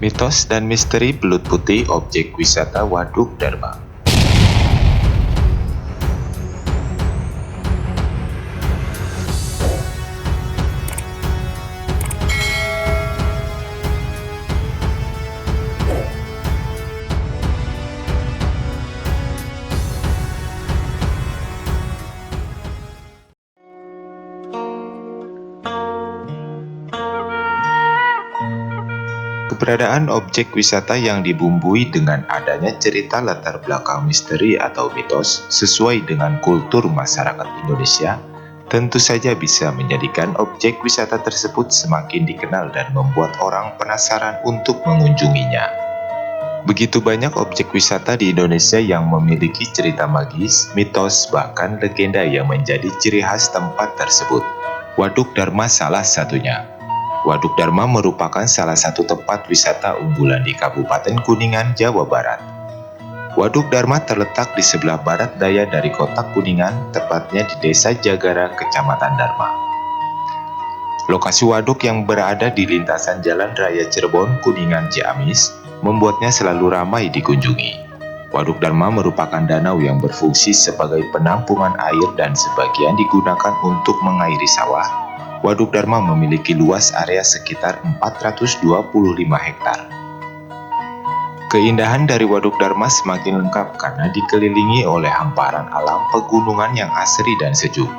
Mitos dan misteri belut putih objek wisata Waduk Dharma. Keberadaan objek wisata yang dibumbui dengan adanya cerita latar belakang misteri atau mitos sesuai dengan kultur masyarakat Indonesia tentu saja bisa menjadikan objek wisata tersebut semakin dikenal dan membuat orang penasaran untuk mengunjunginya. Begitu banyak objek wisata di Indonesia yang memiliki cerita magis, mitos, bahkan legenda yang menjadi ciri khas tempat tersebut. Waduk Dharma salah satunya. Waduk Dharma merupakan salah satu tempat wisata unggulan di Kabupaten Kuningan, Jawa Barat. Waduk Dharma terletak di sebelah barat daya dari kota Kuningan, tepatnya di Desa Jagara, Kecamatan Dharma. Lokasi waduk yang berada di lintasan Jalan Raya Cirebon, Kuningan, Ciamis, membuatnya selalu ramai dikunjungi. Waduk Dharma merupakan danau yang berfungsi sebagai penampungan air dan sebagian digunakan untuk mengairi sawah. Waduk Dharma memiliki luas area sekitar 425 hektar. Keindahan dari Waduk Dharma semakin lengkap karena dikelilingi oleh hamparan alam pegunungan yang asri dan sejuk.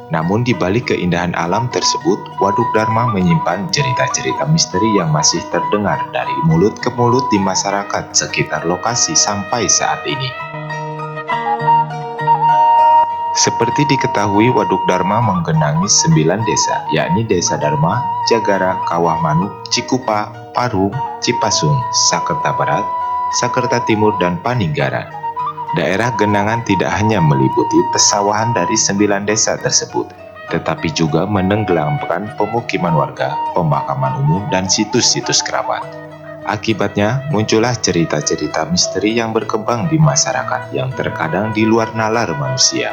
Namun di balik keindahan alam tersebut, Waduk Dharma menyimpan cerita-cerita misteri yang masih terdengar dari mulut ke mulut di masyarakat sekitar lokasi sampai saat ini. Seperti diketahui, Waduk Dharma menggenangi 9 desa, yakni Desa Dharma, Jagara, Kawah Manuk, Cikupa, Parung, Cipasung, Sakerta Barat, Sakerta Timur, dan Paninggaran. Daerah genangan tidak hanya meliputi pesawahan dari 9 desa tersebut, tetapi juga menenggelamkan pemukiman warga, pemakaman umum, dan situs-situs kerabat. Akibatnya, muncullah cerita-cerita misteri yang berkembang di masyarakat yang terkadang di luar nalar manusia.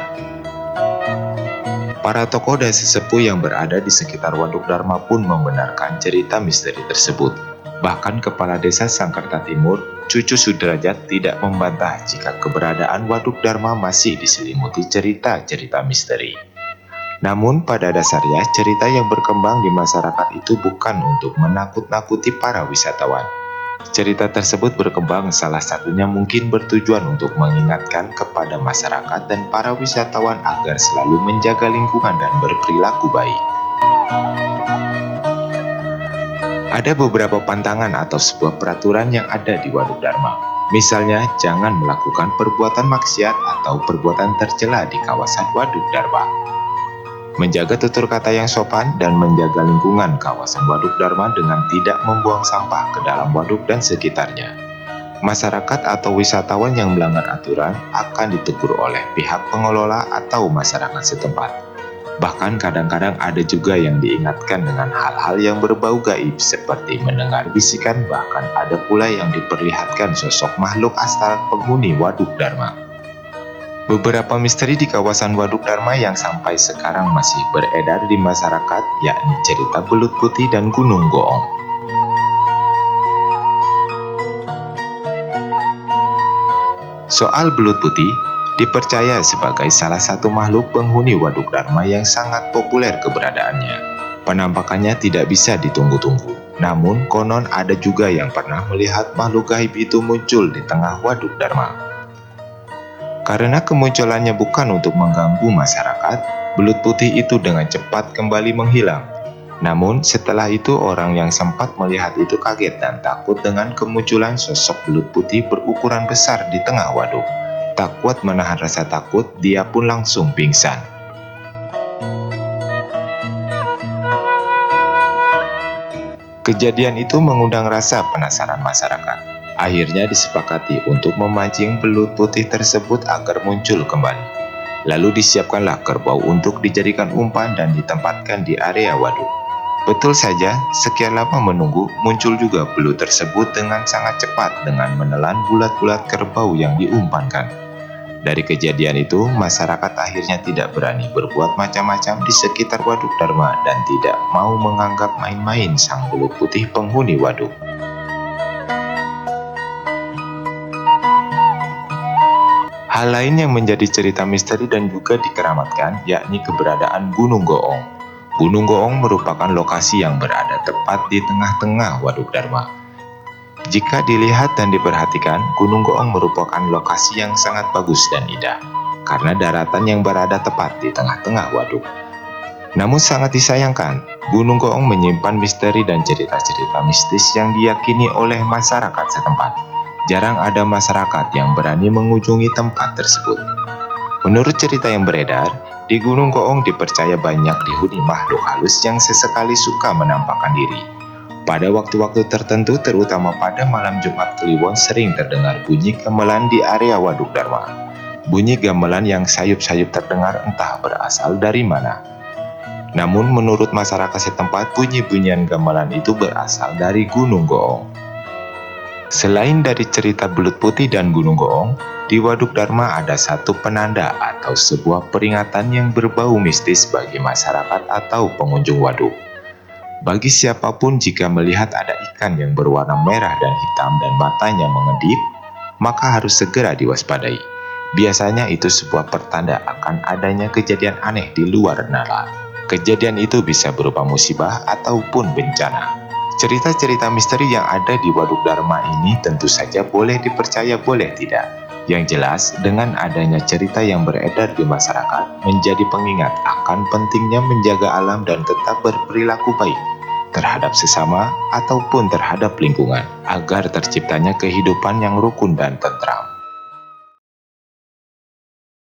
Para tokoh dan sesepuh yang berada di sekitar Waduk Dharma pun membenarkan cerita misteri tersebut. Bahkan Kepala Desa Sakerta Timur, Cucu Sudrajat, tidak membantah jika keberadaan Waduk Dharma masih diselimuti cerita-cerita misteri. Namun pada dasarnya cerita yang berkembang di masyarakat itu bukan untuk menakut-nakuti para wisatawan. Cerita tersebut berkembang salah satunya mungkin bertujuan untuk mengingatkan kepada masyarakat dan para wisatawan agar selalu menjaga lingkungan dan berperilaku baik. Ada beberapa pantangan atau sebuah peraturan yang ada di Waduk Dharma. Misalnya, jangan melakukan perbuatan maksiat atau perbuatan tercela di kawasan Waduk Dharma. Menjaga tutur kata yang sopan dan menjaga lingkungan kawasan Waduk Dharma dengan tidak membuang sampah ke dalam waduk dan sekitarnya. Masyarakat atau wisatawan yang melanggar aturan akan ditegur oleh pihak pengelola atau masyarakat setempat. Bahkan kadang-kadang ada juga yang diingatkan dengan hal-hal yang berbau gaib seperti mendengar bisikan, bahkan ada pula yang diperlihatkan sosok makhluk astral penghuni Waduk Dharma. Beberapa misteri di kawasan Waduk Dharma yang sampai sekarang masih beredar di masyarakat, yakni cerita belut putih dan Gunung Goong. Soal belut putih, dipercaya sebagai salah satu makhluk penghuni Waduk Dharma yang sangat populer keberadaannya. Penampakannya tidak bisa ditunggu-tunggu, namun konon ada juga yang pernah melihat makhluk gaib itu muncul di tengah Waduk Dharma. Karena kemunculannya bukan untuk mengganggu masyarakat, belut putih itu dengan cepat kembali menghilang. Namun setelah itu orang yang sempat melihat itu kaget dan takut dengan kemunculan sosok belut putih berukuran besar di tengah waduk. Tak kuat menahan rasa takut, dia pun langsung pingsan. Kejadian itu mengundang rasa penasaran masyarakat. Akhirnya disepakati untuk memancing belut putih tersebut agar muncul kembali. Lalu disiapkanlah kerbau untuk dijadikan umpan dan ditempatkan di area waduk. Betul saja, sekian lama menunggu, muncul juga belut tersebut dengan sangat cepat dengan menelan bulat-bulat kerbau yang diumpankan. Dari kejadian itu, masyarakat akhirnya tidak berani berbuat macam-macam di sekitar Waduk Dharma dan tidak mau menganggap main-main sang belut putih penghuni waduk. Hal lain yang menjadi cerita misteri dan juga dikeramatkan yakni keberadaan Gunung Goong. Gunung Goong merupakan lokasi yang berada tepat di tengah-tengah Waduk Dharma. Jika dilihat dan diperhatikan, Gunung Goong merupakan lokasi yang sangat bagus dan indah karena daratan yang berada tepat di tengah-tengah waduk. Namun sangat disayangkan, Gunung Goong menyimpan misteri dan cerita-cerita mistis yang diyakini oleh masyarakat setempat. Jarang ada masyarakat yang berani mengunjungi tempat tersebut. Menurut cerita yang beredar, di Gunung Goong dipercaya banyak dihuni makhluk halus yang sesekali suka menampakkan diri. Pada waktu-waktu tertentu, terutama pada malam Jumat Kliwon, sering terdengar bunyi gamelan di area Waduk Dharma. Bunyi gamelan yang sayup-sayup terdengar entah berasal dari mana. Namun menurut masyarakat setempat, bunyi-bunyian gamelan itu berasal dari Gunung Goong. Selain dari cerita Belut Putih dan Gunung Goong, di Waduk Dharma ada satu penanda atau sebuah peringatan yang berbau mistis bagi masyarakat atau pengunjung waduk. Bagi siapapun jika melihat ada ikan yang berwarna merah dan hitam dan matanya mengedip, maka harus segera diwaspadai. Biasanya itu sebuah pertanda akan adanya kejadian aneh di luar nalar. Kejadian itu bisa berupa musibah ataupun bencana. Cerita-cerita misteri yang ada di Waduk Dharma ini tentu saja boleh dipercaya, boleh tidak. Yang jelas, dengan adanya cerita yang beredar di masyarakat, menjadi pengingat akan pentingnya menjaga alam dan tetap berperilaku baik terhadap sesama ataupun terhadap lingkungan, agar terciptanya kehidupan yang rukun dan tentram.